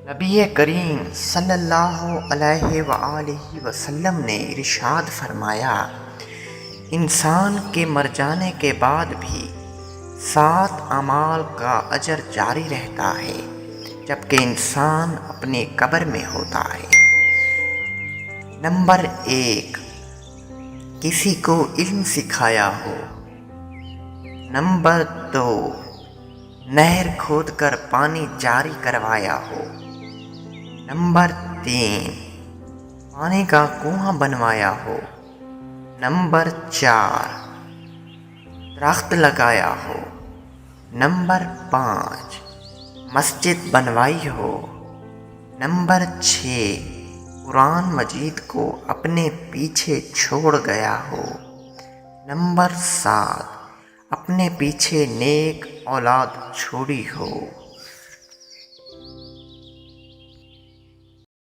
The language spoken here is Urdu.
نبی کریم صلی اللہ علیہ وآلہ وسلم نے ارشاد فرمایا، انسان کے مر جانے کے بعد بھی 7 اعمال کا اجر جاری رہتا ہے جبکہ انسان اپنی قبر میں ہوتا ہے۔ نمبر 1، کسی کو علم سکھایا ہو۔ نمبر 2، نہر کھود کر پانی جاری کروایا ہو۔ نمبر 3، پانی کا کنواں بنوایا ہو۔ نمبر 4، درخت لگایا ہو۔ نمبر 5، مسجد بنوائی ہو۔ نمبر 6، قرآن مجید کو اپنے پیچھے چھوڑ گیا ہو۔ نمبر 7، اپنے پیچھے نیک اولاد چھوڑی ہو۔